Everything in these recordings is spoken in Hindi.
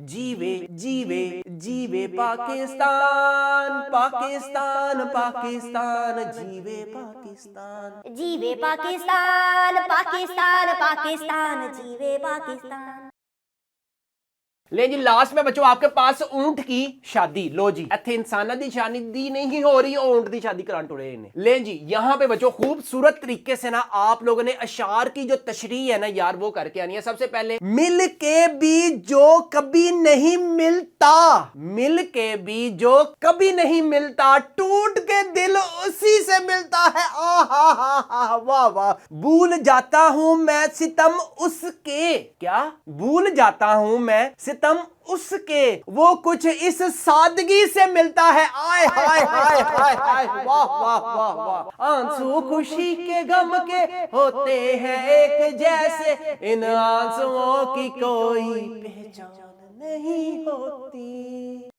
जीवे जीवे जीवे पाकिस्तान पाकिस्तान पाकिस्तान जीवे पाकिस्तान जीवे पाकिस्तान पाकिस्तान पाकिस्तान जीवे पाकिस्तान। ले जी लास्ट में बच्चों आपके पास ऊंट की शादी। लो जी इत्थे इंसाना दी शादी नहीं हो रही, ऊंट दी शादी करान टुरे इन्हें। ले जी यहाँ पे बच्चों खूबसूरत तरीके से ना आप लोगों ने अशार की जो तशरीह है ना यार वो करके आनी है। सबसे पहले मिल के भी जो कभी नहीं मिलता, मिल के भी जो कभी नहीं मिलता, टूट के दिल उसी से मिलता है। आ वाह वाह। भूल जाता हूं मैं सितम उसके, क्या भूल जाता हूं मैं सितम उसके, वो कुछ इस सादगी से मिलता है। आय हाय हाय हाय हाय वाह वाह वाह वाह। आंसू खुशी के गम के होते हैं एक जैसे, इन आंसुओं की कोई पहचान नहीं होती।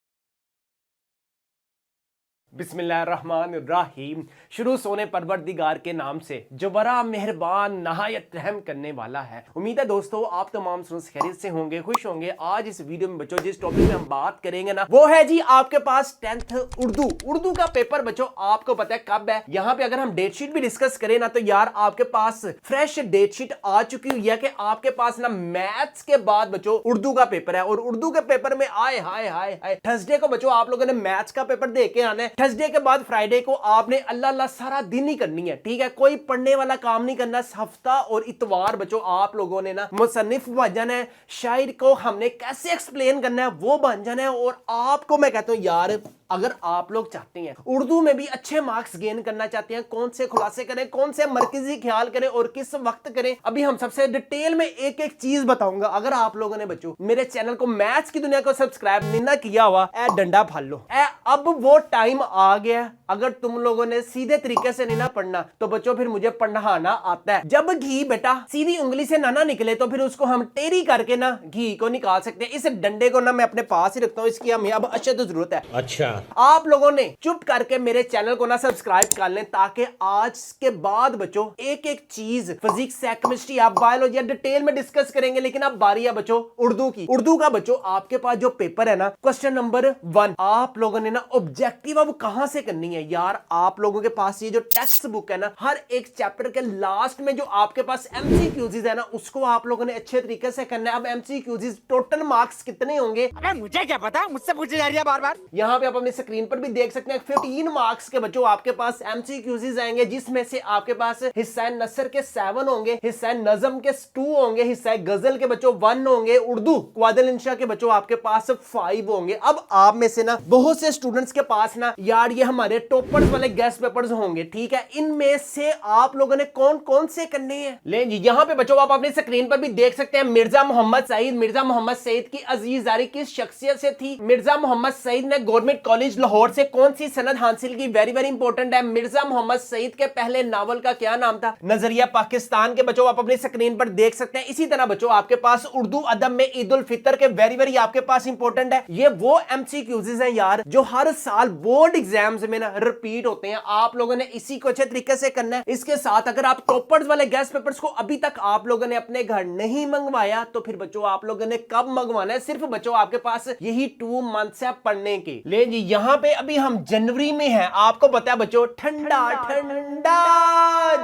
बिस्मिल्लाहिर्रहमानिर्रहीम। शुरू सोने परवरदिगार के नाम से जो बड़ा मेहरबान नहायत रहम करने वाला है। उम्मीद है दोस्तों आप तमाम खैरियत से होंगे, खुश होंगे। आज इस वीडियो में बच्चों जिस टॉपिक में हम बात करेंगे ना वो है जी आपके पास 10th उर्दू का पेपर। बच्चों आपको पता है कब है। यहाँ पे अगर हम डेट शीट भी डिस्कस करें ना तो यार आपके पास फ्रेश डेट शीट आ चुकी हुई है कि आपके पास ना मैथ्स के बाद बच्चों उर्दू का पेपर है। और उर्दू के पेपर में आए हाय हाय हाय थर्सडे को बच्चों आप लोगों ने मैथ्स का पेपर दे के आना है। थर्सडे के बाद फ्राइडे को आपने अल्लाह अल्लाह सारा दिन ही करनी है, ठीक है। कोई पढ़ने वाला काम नहीं करना। हफ्ता और इतवार बच्चों आप लोगों ने ना मुसन्निफ बन जाना है, शायर को हमने कैसे एक्सप्लेन करना है वो बन जाना है। और आपको मैं कहता हूं यार अगर आप लोग चाहते हैं उर्दू में भी अच्छे मार्क्स गेन करना चाहते हैं, कौन से खुलासे करें, कौन से मरकजी ख्याल करें और किस वक्त करें, अभी हम सबसे डिटेल में एक एक चीज बताऊंगा। अगर आप लोगों ने बच्चों मेरे चैनल को मैथ्स की दुनिया को सब्सक्राइब नहीं ना किया हुआ, ए डंडा फाल लो। अब वो टाइम आ गया। अगर तुम लोगों ने सीधे तरीके से नहीं ना पढ़ना तो बच्चों फिर मुझे पढ़ाना आता है। जब घी बेटा सीधी उंगली से ना निकले तो फिर उसको हम टेढ़ी करके ना घी को निकाल सकते हैं। इस डंडे को ना मैं अपने पास ही रखता हूं, इसकी हमें अब अशद जरूरत है। अच्छा आप लोगों ने चुप करके मेरे चैनल को ना सब्सक्राइब कर लें ताकि आज के बाद बच्चों एक एक चीज फिजिक्स या केमिस्ट्री या बायोलॉजी या डिटेल में डिस्कस करेंगे। लेकिन अब बारी है बच्चों उर्दू की। उर्दू का बच्चों आपके पास जो पेपर है ना क्वेश्चन नंबर 1 आप लोगों ने ना ऑब्जेक्टिव अब कहां से करनी है यार। आप लोगों के पास ये जो टेक्स्ट बुक है ना हर एक चैप्टर के लास्ट में जो आपके पास एमसीक्यूज है ना उसको आप लोगों ने अच्छे तरीके से करना है। अब एमसीक्यूज टोटल मार्क्स कितने होंगे अरे मुझे क्या पता, मुझसे पूछे जा रही है बार बार। यहाँ पे आप अपनी स्क्रीन पर भी देख सकते हैं 15 मार्क्स के बच्चों आपके पास एमसीक्यूज आएंगे, जिसमें से आपके पास हिस्सा नसर के 7 होंगे, हिस्सा नज़म के 2 होंगे, हिस्सा गजल के बच्चों 1 होंगे, उर्दू क्वादल इंशा के बच्चों आपके पास 5 होंगे। अब आप में से ना बहुत से स्टूडेंट्स के पास ना यार ये हमारे टॉपर्स वाले गेस्ट पेपर्स होंगे, ठीक है। इनमें से आप लोगों ने कौन कौन से करने हैं ले जी यहाँ पे बच्चों आप अपनी स्क्रीन पर भी देख सकते हैं। मिर्जा मोहम्मद सईद, मिर्जा मोहम्मद सईद की अजीजारी किस शख्सियत से थी। मिर्जा मोहम्मद सईद ने गवर्नमेंट कॉलेज लाहौर से कौन सी सनद हासिल की, वेरी वेरी इंपॉर्टेंट है। मिर्जा मोहम्मद सईद के पहले नावल का क्या नाम था। नजरिया पाकिस्तान के बच्चों आप अपनी स्क्रीन पर देख सकते हैं। इसी तरह बच्चों आपके पास उर्दू अदब में ईद उल फितर के वेरी वेरी आपके पास इंपॉर्टेंट है। ये वो एमसीक्यूज हैं यार जो हर साल बोर्ड एग्जाम्स में ना रिपीट होते हैं। आप लोगों ने इसी को अच्छे तरीके से करना है। इसके साथ अगर आप टॉपर्स वाले गेस्ट पेपर्स को अभी तक आप लोगों ने अपने घर नहीं मंगवाया तो फिर बच्चों आप लोगों ने कब मंगवाना है। सिर्फ बच्चों आपके पास यही 2 मंथ्स है पढ़ने के। ले जी यहाँ पे अभी हम जनवरी में हैं। आपको पता है बच्चों ठंडा ठंडा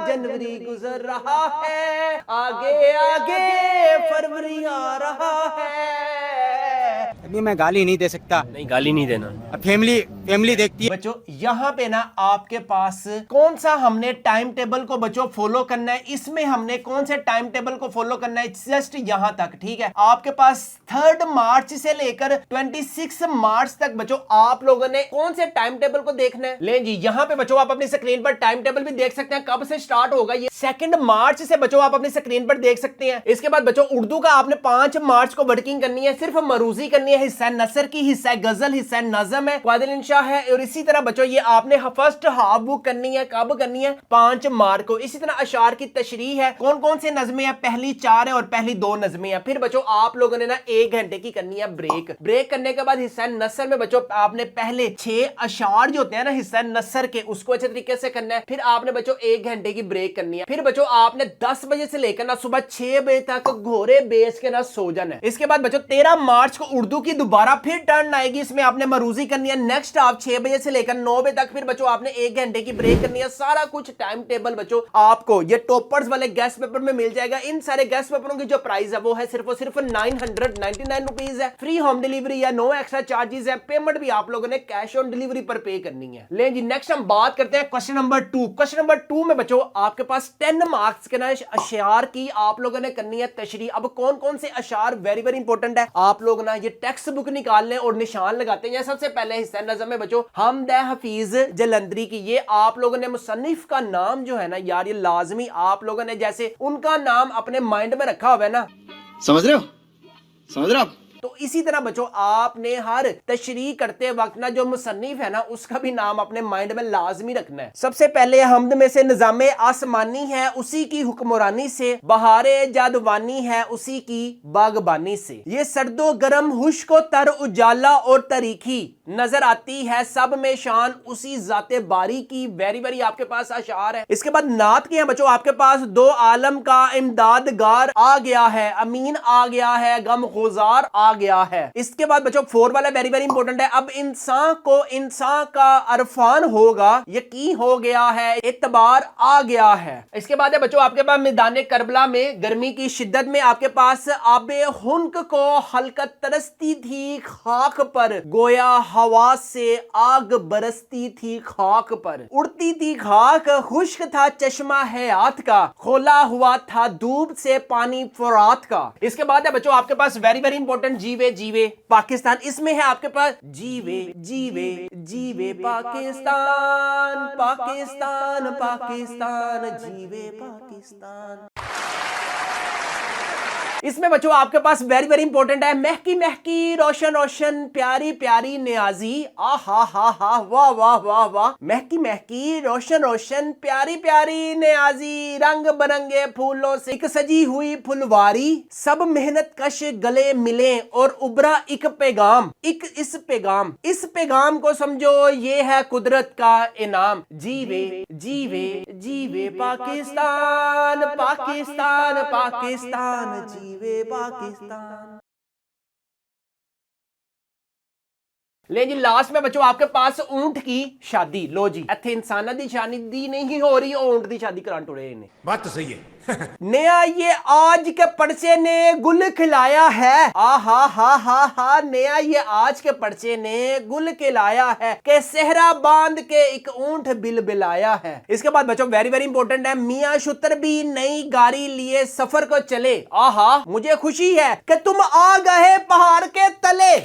जनवरी गुजर रहा है, आगे आगे फरवरी आ रहा है। अभी मैं गाली नहीं दे सकता। नहीं गाली नहीं देना, फैमिली देखती है। बच्चों यहाँ पे ना आपके पास कौन सा हमने टाइम टेबल को बच्चों फॉलो करना है। इसमें हमने कौन से टाइम टेबल को फॉलो करना है जस्ट यहाँ तक, ठीक है। आपके पास 3 मार्च से लेकर 26 मार्च तक बच्चों आप लोगों ने कौन से टाइम टेबल को देखना है। ले जी यहाँ पे बच्चों आप अपनी स्क्रीन पर टाइम टेबल भी देख सकते हैं कब से स्टार्ट होगा। ये 2 मार्च से बच्चों आप अपनी स्क्रीन पर देख सकते हैं। इसके बाद बच्चों उर्दू का आपने 5 मार्च को वर्किंग करनी है, सिर्फ मरूजी करनी है। हिस्सा नसर की, हिस्सा गजल, हिस्सा नज़म है, क्वादल तमाशा है। और इसी तरह बच्चों ये आपने फर्स्ट हाफ बुक करनी है, कब करनी है? 5 मार्च को। इसी तरह अशार की तशरीह है, कौन कौन से नज़में हैं? पहली 4 है और पहली 2 नज़में हैं। फिर बच्चों आप लोगों ने ना 1 घंटे की करनी है ब्रेक करने के बाद हिस्सा नसर में बच्चों आपने पहले 6 अशार जो होते हैं ना हिस्सा नसर के, उसको अच्छे तरीके से करना है। फिर आपने बच्चों 1 घंटे की ब्रेक करनी है। फिर बच्चों आपने 10 बजे से लेकर ना सुबह 6 बजे तक घोड़े बेच के ना सो जाना है। इसके बाद बच्चों 13 मार्च को उर्दू की दोबारा फिर टर्न आएगी, इसमें आपने मरूजी करनी है। नेक्स्ट आप 6 बजे से लेकर 9 बजे तक। फिर बच्चों आपने 1 घंटे की ब्रेक करनी है। सारा कुछ टाइम टेबल बच्चों आपको ये टॉपर्स वाले गेस्ट पेपर में मिल जाएगा। इन सारे गेस्ट पेपरों की जो प्राइस है वो है सिर्फ और सिर्फ 999 रुपीज है। फ्री होम डिलीवरी है, नो एक्स्ट्रा चार्जेस है। पेमेंट भी आप लोगों ने कैश ऑन डिलीवरी पर पे करनी है। ले जी नेक्स्ट हम बात करते हैं क्वेश्चन नंबर 2। क्वेश्चन नंबर 2 में बच्चों आपके पास 10 मार्क्स के ना अशार की आप लोगों ने करनी है तशरीह। अब कौन कौन से अशार वेरी वेरी इंपॉर्टेंट है, आप लोग ना ये टेक्स्ट बुक निकाल लें और निशान लगाते हैं। सबसे पहले हिस्सा नज़म में बच्चों हमद हफीज जलंधरी की, ये आप लोगों ने मुसन्निफ का नाम जो है ना यार ये लाजमी आप लोगों ने जैसे उनका नाम अपने माइंड में रखा हुआ है ना, समझ रहे हो आप? तो इसी तरह बच्चों आपने हर तशरीह करते वक्त ना जो मुसन्निफ है ना उसका भी नाम अपने माइंड में लाजमी रखना है। सबसे पहले हमद में से निजामे आसमानी है उसी की हुक्मरानी से, बहारे जादवानी है उसी की बागबानी से, ये सर्दो गरम हुश्को तर उजाला और तरीखी नजर आती है सब में शान उसी जाते बारी की। वेरी वेरी आपके पास अशार है। इसके बाद नात के हैं बच्चों आपके पास 2 आलम का इमदादगार आ गया है, अमीन आ गया है, गम गुजार आ गया है। इसके बाद बच्चों 4 वाला वेरी वेरी इंपॉर्टेंट है। अब इंसान को इंसान का अरफान होगा, यकीन हो गया है, एतबार आ गया है। इसके बाद है बच्चों आपके पास मैदान करबला में गर्मी की शिद्दत में आपके पास आबे हुनक को हलकत तरसती थी खाक पर, गोया हवा से आग बरसती थी खाक पर, उड़ती थी खाक खुश्क था चश्मा हयात का, खोला हुआ था धूप से पानी फुरात का। इसके बाद है बच्चों आपके पास वेरी वेरी इंपॉर्टेंट जीवे जीवे पाकिस्तान। इसमें है आपके पास जीवे जीवे जीवे पाकिस्तान पाकिस्तान पाकिस्तान जीवे पाकिस्तान। इसमें बच्चों आपके पास वेरी वेरी इंपॉर्टेंट है महकी महकी रोशन रोशन प्यारी प्यारी नियाजी, आ हा वाह वाह वाह वाह, महकी महकी रोशन रोशन प्यारी प्यारी नियाजी, रंग बिरंगे फूलों से एक सजी हुई फुलवारी, सब मेहनत कश गले मिले और उबरा एक पैगाम, एक इस पैगाम को समझो ये है कुदरत का इनाम। जीवे जीवे जीवे पाकिस्तान पाकिस्तान पाकिस्तान जीवे पाकिस्तान। ले जी लास्ट में बच्चों आपके पास ऊंट की शादी। लो जी इत्थे इंसाना दी शादी नहीं हो रही, ऊंट दी शादी करान टुरे ने। बात तो सही है। नया ये आज के पर्चे ने गुल खिलाया है, आ हा नया ये आज के पर्चे ने गुल खिलाया है के सहरा बांध के एक ऊंट बिल बिलाया है। इसके बाद बच्चों वेरी वेरी इंपॉर्टेंट है मियां शुतर भी नई गाड़ी लिए सफर को चले, आहा मुझे खुशी है कि तुम आ गए पहाड़ के तले।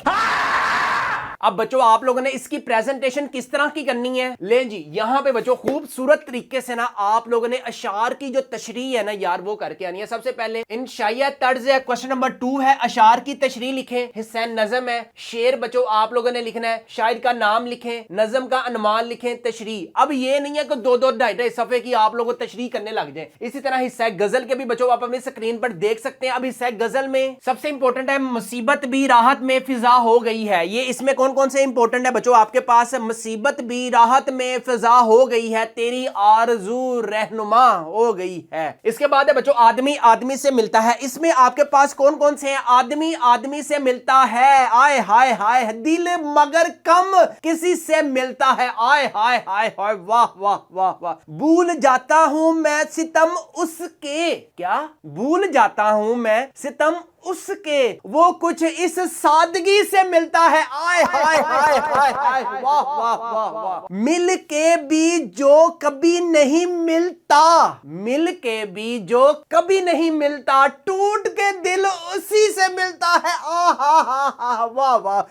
अब बच्चों आप लोगों ने इसकी प्रेजेंटेशन किस तरह की करनी है, ले जी यहां पे बच्चों खूबसूरत तरीके से ना आप लोगों ने अशार की जो तशरीह है ना यार वो करके आनी है। सबसे पहले इंशाइया तर्ज है, क्वेश्चन नंबर 2 है, अशार की तशरीह लिखें, हिस्सा नज़म है, शेर बच्चों आप लोगों ने लिखना है, शायर का नाम लिखें, नज़म का अनुमान लिखें, तशरीह। अब ये नहीं है कि 2-2 ढाई-ढाई सफे की आप लोगों तशरीह करने लग जाए। इसी तरह हिस्सा गजल के भी बच्चों आप अपनी स्क्रीन पर देख सकते हैं। अब हिस्सा गजल में सबसे इंपॉर्टेंट है मुसीबत भी राहत में फिजा हो गई है। ये इसमें कौन कौन से इंपॉर्टेंट है बच्चों आपके पास, मुसीबत भी राहत में फिजा हो गई है, तेरी आरज़ू रहनुमा हो गई है। इसके बाद है बच्चों आदमी आदमी से मिलता है। इसमें आपके पास कौन कौन से हैं, आदमी आदमी से मिलता है, आए हाय हाय, दिल मगर कम किसी से मिलता है, आए हाय हाय हाय, वाह वाह वाह वाह, भूल जाता हूं मैं सितम उसके, क्या भूल जाता हूं मैं सितम उसके, वो कुछ इस सादगी से मिलता है, आय हाय हाय हाय हाय, वाह वाह वाह वाह, मिल के भी जो कभी नहीं मिलता, मिल के भी जो कभी नहीं मिलता, टूट के दिल उसी से मिलता है, आ हा हा हा, वाह वाह।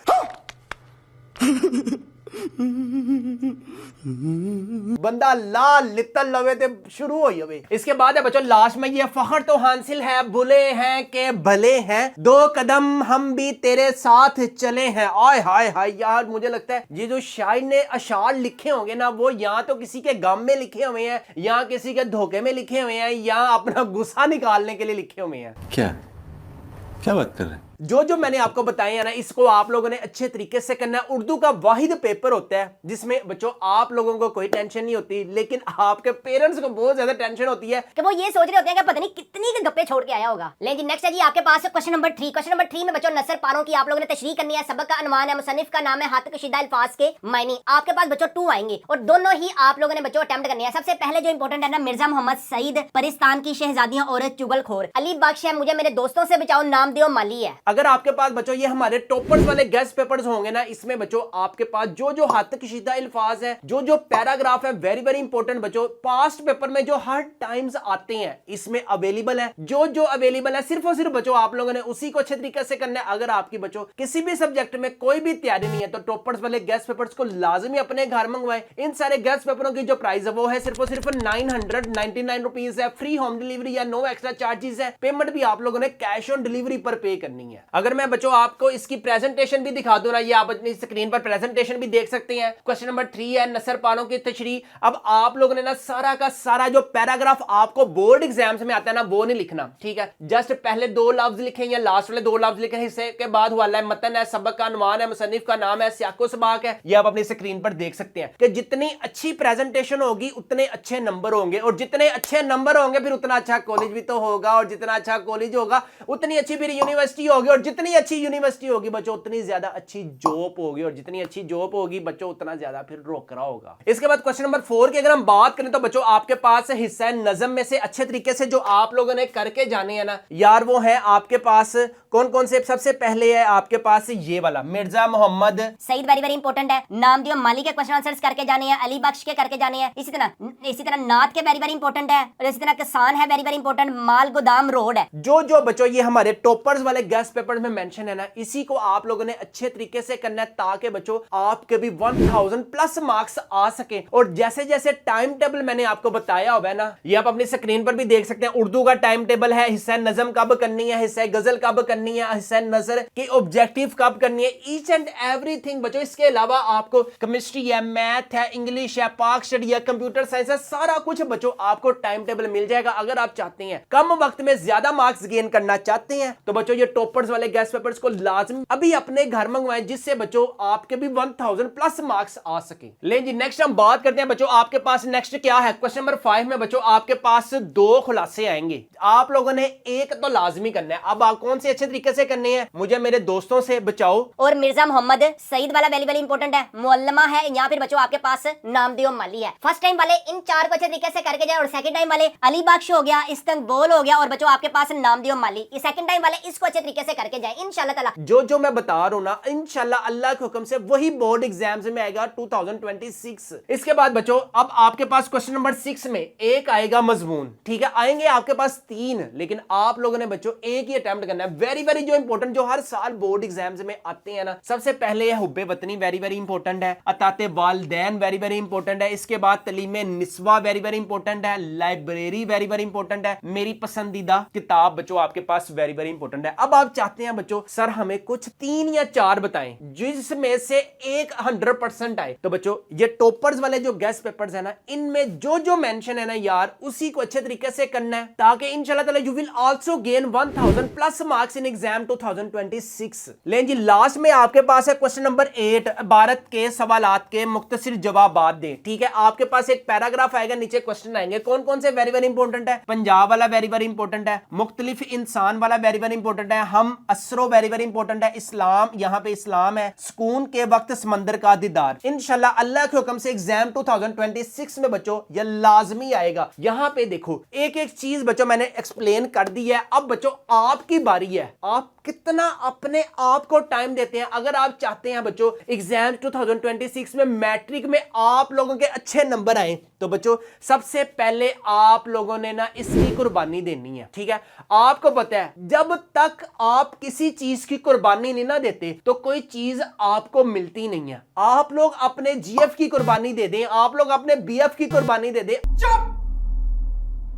बंदा ला लितल लवे ते शुरू हो जावे। इसके बाद है बच्चों लास्ट में ये फखर तो हासिल है बुले हैं के भले हैं, 2 कदम हम भी तेरे साथ चले हैं। आय हाय हाय यार, मुझे लगता है ये जो शायर ने अशार लिखे होंगे ना, वो या तो किसी के गम में लिखे हुए हैं, या किसी के धोखे में लिखे हुए हैं, या अपना गुस्सा निकालने के लिए लिखे हुए हैं। क्या बात कर रहे हैं? जो मैंने आपको बताया है ना, इसको आप लोगों ने अच्छे तरीके से करना है। उर्दू का वाहिद पेपर होता है जिसमें बच्चों आप लोगों को कोई टेंशन नहीं होती, लेकिन आपके पेरेंट्स को बहुत ज्यादा टेंशन होती है कि वो ये सोच रहे होते हैं कि पता नहीं कितनी के गप्पे छोड़ के आया होगा। लेकिन नेक्स्ट है जी आपके पास क्वेश्चन नंबर 3। क्वेश्चन नंबर 3 में बच्चों नसर पारों की आप लोगों ने तशरीह करनी है। सबक का अनवान है, मुसन्निफ का नाम है, हाथ कशीदा अल्फाज के मायने। आपके पास बच्चों 2 आएंगे और दोनों ही आप लोगों ने बच्चों अटेम्प्ट करनी है। सबसे पहले जो इंपॉर्टेंट है ना, मिर्जा मोहम्मद सईद परिस्तान की शहजादियां औरत चुगलखोर, अली बख्श है, मुझे मेरे दोस्तों से बचाओ, नाम दियो माली है। अगर आपके पास बच्चों ये हमारे टॉपर्स वाले गेस्ट पेपर्स होंगे ना, इसमें बच्चों आपके पास जो हाथ कशीदा अल्फाज है, जो पैराग्राफ है, वेरी वेरी इंपॉर्टेंट बच्चों, पास्ट पेपर में जो हर टाइम्स आते हैं इसमें अवेलेबल है। जो अवेलेबल है सिर्फ और सिर्फ बच्चों आप लोगों ने उसी को अच्छे तरीके से करना है। अगर आपकी बच्चों किसी भी सब्जेक्ट में कोई भी तैयारी नहीं है तो टॉपर्स वाले गेस्ट पेपर्स को लाजमी अपने घर मंगवाए। इन सारे गेस्ट पेपरों की जो प्राइस है वो है सिर्फ और सिर्फ 999 रुपीज है। फ्री होम डिलीवरी या नो एक्स्ट्रा चार्जेस है। पेमेंट भी आप लोगों ने कैश ऑन डिलीवरी पर पे करनी है। अगर मैं बच्चों आपको इसकी प्रेजेंटेशन भी दिखा दूं ना, ये आप अपनी स्क्रीन पर प्रेजेंटेशन भी देख सकते हैं। क्वेश्चन नंबर 3 है नसर पारों की तशरीह। अब आप लोगों ने ना सारा का सारा जो पैराग्राफ आपको बोर्ड एग्जाम्स में आता है ना, वो नहीं लिखना, ठीक है। जस्ट पहले 2 लफ्ज लिखें या लास्ट वाले 2 लफ्ज लिखें, हिस्से के बाद वाला है मतन है, सबक का अनवान है, मुसन्निफ का नाम है, सियाको सबाक है। ये आप अपनी स्क्रीन पर देख सकते हैं कि जितनी अच्छी प्रेजेंटेशन होगी उतने अच्छे नंबर होंगे, और जितने अच्छे नंबर होंगे फिर उतना अच्छा कॉलेज भी तो होगा, और जितना अच्छा कॉलेज होगा उतनी अच्छी फिर यूनिवर्सिटी होगी, और जितनी अच्छी यूनिवर्सिटी होगी बच्चों उतनी ज्यादा अच्छी जॉब होगी, और जितनी अच्छी जॉब होगी बच्चों उतना ज्यादा फिर रोकरा होगा। इसके बाद क्वेश्चन नंबर 4 की अगर हम बात करें तो बच्चों आपके पास हिस्सा नज़म में से अच्छे तरीके से जो आप लोगों ने करके जाने हैं ना यार, वो है आपके पास कौन कौन से। सबसे पहले है आपके पास ये वाला Mirza Mohammad Saeed, very very important है। नाम दियो माली के क्वेश्चन आंसर्स करके जाने हैं, अली बख्श के करके जाने हैं। इसी तरह नात के वेरी वेरी इंपॉर्टेंट है, और इसी तरह किसान है वेरी वेरी इंपॉर्टेंट, माल गोदाम रोड है। जो बच्चों ये हमारे टॉपर्स वाले गेस्ट पेपर में मेंशन है ना, इसी को आप लोगों ने अच्छे तरीके से करना है ताकि बच्चों आपके भी 1000 प्लस मार्क्स आ सके। और जैसे जैसे टाइम टेबल मैंने आपको बताया हुआ है ना, ये आप अपनी स्क्रीन पर भी देख सकते हैं। उर्दू का टाइम टेबल है, हिस्सा नज़म कब करनी है, हिस्सा गजल कब करनी है, हिस्सा नजर की ऑब्जेक्टिव कब करनी है, ईच एंड एवरीथिंग बच्चों। इसके अलावा आपको केमिस्ट्री है, मैथ है, इंग्लिश है, पाक स्टडी है, कंप्यूटर साइंस है, सारा कुछ बच्चों आपको टाइम टेबल मिल जाएगा। अगर आप चाहते हैं कम वक्त में ज्यादा मार्क्स गेन करना चाहते हैं तो बच्चों ये टॉपर्स वाले गेस्ट पेपर्स को लाजमी अभी अपने घर मंगवाएं, जिससे बच्चों आपके भी 1000 प्लस मार्क्स आ सके। लेकिन जी नेक्स्ट हम बात करते हैं बच्चों आपके पास नेक्स्ट क्या है। क्वेश्चन नंबर 5 में बच्चों आपके पास 2 खुलासे आएंगे, आप लोगों ने एक तो लाजमी करना है। अब आप कौन से अच्छे तरीके से करने हैं, मुझे मेरे दोस्तों से बचाओ और मिर्जा मोहम्मद सईद वाला वेरी वेरी इंपॉर्टेंट है, मुअल्लमा है, या फिर बच्चों आपके पास नाम दियो माली है। फर्स्ट टाइम वाले इन 4 को अच्छे तरीके से करके जाए, और सेकंड टाइम वाले अली बख्श हो गया, इस्तंबुल हो गया, और बच्चों आपके पास नाम दियो माली, ये सेकंड टाइम वाले इसको अच्छे तरीके से करके जाए इंशाल्लाह ताला। जो मैं बता रहा हूं ना, इंशाल्लाह अल्लाह के हुक्म से वही बोर्ड एग्जाम्स में आएगा 2026। इसके बाद बच्चों अब आपके पास क्वेश्चन नंबर 6 में एक आएगा मजमून, ठीक है। आएंगे आपके पास 3, लेकिन आप लोगों ने बच्चों एक ही अटेम्प्ट करना है। वेरी वेरी जो इंपॉर्टेंट जो हर साल बोर्ड एग्जाम्स में आते हैं ना, सबसे पहले है हुब्बे वतनी, वेरी वेरी इंपॉर्टेंट है। अताते वालदैन वेरी वेरी इंपॉर्टेंट है। इसके बाद तलीमे निस्वा वेरी वेरी इंपॉर्टेंट है। लाइब्रेरी वेरी वेरी इंपॉर्टेंट है। मेरी पसंदीदा किताब बच्चों आपके पास वेरी वेरी इंपॉर्टेंट है। अब आप चाहते हैं बच्चों सर हमें कुछ 3 या 4 बताएं जिसमें से एक 100% आए, तो बच्चों ये टॉपर्स वाले जो गेस्ट पेपर्स है ना, इनमें जो मेंशन है ना यार, उसी को अच्छे तरीके से करना है ताकि इंशाल्लाह ताला you will also gain 1000 plus marks in exam 2026। लेकिन जी लास्ट में आपके पास है क्वेश्चन नंबर 8, भारत के सवालात के मुख्तसर जवाबात दें, ठीक है। आपके पास एक पैराग्राफ आएगा, नीचे क्वेश्चन आएंगे, कौन कौन से वेरी वेरी इंपॉर्टेंट है। पंजाब वाला वेरी वेरी इंपॉर्टेंट है, मुख्तलिफ इंसान वाला वेरी वेरी इंपॉर्टेंट है, हम असरो वेरी वेरी इंपॉर्टेंट है, इस्लाम यहाँ पे इस्लाम है, सुकून के वक्त समंदर का दीदार। इंशाल्लाह अल्लाह के हुक्म से एग्जाम 2026 में बच्चों ये लाजमी आएगा। यहाँ पे देखो एक एक चीज बच्चों मैंने एक्सप्लेन कर दी है। अब बच्चों आपकी बारी है, आप कितना अपने आप को टाइम देते हैं। अगर आप चाहते हैं बच्चों एग्जाम 2026 में मैट्रिक में आप लोगों के अच्छे नंबर आए, तो बच्चों सबसे पहले आप लोगों ने ना इसकी कुर्बानी देनी है, ठीक है। आपको पता है जब तक आप किसी चीज की कुर्बानी नहीं ना देते तो कोई चीज आपको मिलती नहीं है। आप लोग अपने जीएफ की कुर्बानी दे दें, आप लोग अपने बीएफ की कुर्बानी दे दें, चुप,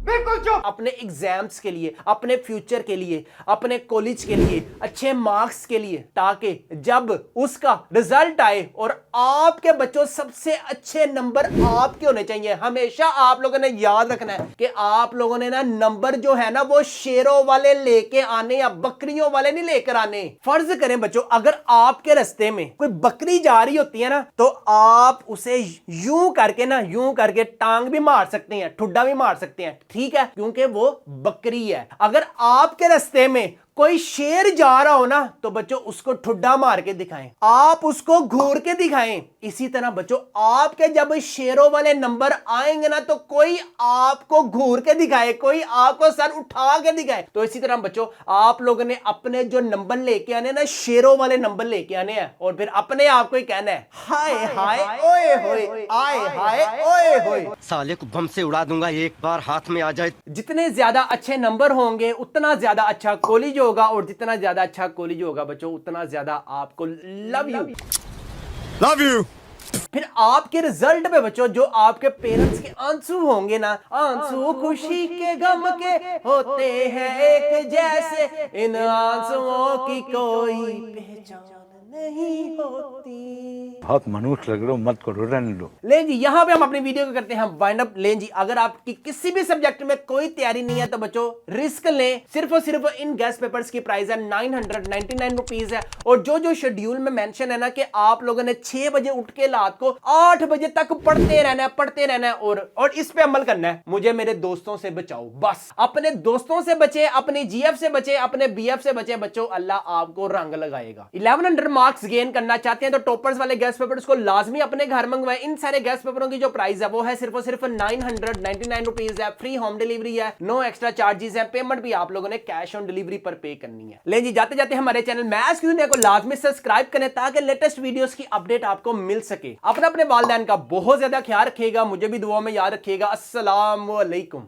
बिल्कुल चुप, अपने एग्जाम्स के लिए, अपने फ्यूचर के लिए, अपने कॉलेज के लिए, अच्छे मार्क्स के लिए, ताकि जब उसका रिजल्ट आए और आपके बच्चों सबसे अच्छे नंबर आपके होने चाहिए। हमेशा आप लोगों ने याद रखना है कि आप लोगों ने ना नंबर जो है ना वो शेरों वाले लेके आने या बकरियों वाले नहीं लेकर आने। फर्ज करें बच्चों, अगर आपके रास्ते में कोई बकरी जा रही होती है ना तो आप उसे यूं करके टांग भी मार सकते हैं, ठुड्डा भी मार सकते हैं, ठीक है, क्योंकि वो बकरी है। अगर आपके रास्ते में कोई शेर जा रहा हो ना तो बच्चों उसको ठुड्डा मार के दिखाएं, आप उसको घूर के दिखाएं। इसी तरह बच्चों आपके जब शेरों वाले नंबर आएंगे ना तो कोई आपको घूर के दिखाए, कोई आपको सर उठा के दिखाए। तो इसी तरह बच्चों आप लोगों ने अपने जो नंबर लेके आने ना शेरों वाले नंबर लेके आने हैं और फिर अपने आप को ही कहना है हाय हाय ओए होए, आए हाय ओए होए। साले को बम से उड़ा दूंगा एक बार हाथ में आ जाए। जितने ज्यादा अच्छे नंबर होंगे उतना ज्यादा अच्छा कॉलेज होगा और जितना ज्यादा अच्छा कॉलेज होगा बच्चों उतना ज्यादा आपको लव यू। फिर आपके रिजल्ट पे बच्चों जो आपके पेरेंट्स के आंसू होंगे ना, आंसू खुशी के गम के होते हैं एक जैसे, इन आंसुओं की कोई पहचान नहीं होती। बहुत मनुष्य लग रहे हो, मत करो, रहने दो। ले जी यहाँ पे हम अपनी वीडियो को करते हैं वाइंड अप। ले जी अगर आपकी किसी भी सब्जेक्ट में कोई तैयारी नहीं है तो बच्चों रिस्क लें। सिर्फ और सिर्फ इन गेस्ट पेपर्स की प्राइस है 999 रुपीज है। और जो जो शेड्यूल में मेंशन है ना कि आप लोगों ने 6 बजे उठ के रात को 8 बजे तक पढ़ते रहना है और इस पे अमल करना है। मुझे मेरे दोस्तों से बचाओ, बस अपने दोस्तों से बचे, अपनी जीएफ से बचे, अपने बीएफ से बचे बच्चों, अल्लाह आपको रंग लगाएगा। 1100 मार्क्स गेन करना चाहते हैं तो टॉपर्स वाले गेस्ट पेपर्स को लाजमी अपने घर मंगवाएं। इन सारे गेस्ट पेपरों की जो प्राइस है वो है सिर्फ और सिर्फ 999 रुपीज है। फ्री होम डिलीवरी है, नो एक्स्ट्रा चार्जेस है। पेमेंट भी आप लोगों ने कैश ऑन डिलीवरी पर पे करनी है। ले जी जाते जाते हमारे चैनल मैथ्स की दुनिया को लाजमी सब्सक्राइब करें ताकि लेटेस्ट वीडियोस की अपडेट आपको मिल सके। अपने वालिदैन का बहुत ज्यादा ख्याल रखिएगा, मुझे भी दुआ में याद रखिएगा। अस्सलाम वालेकुम।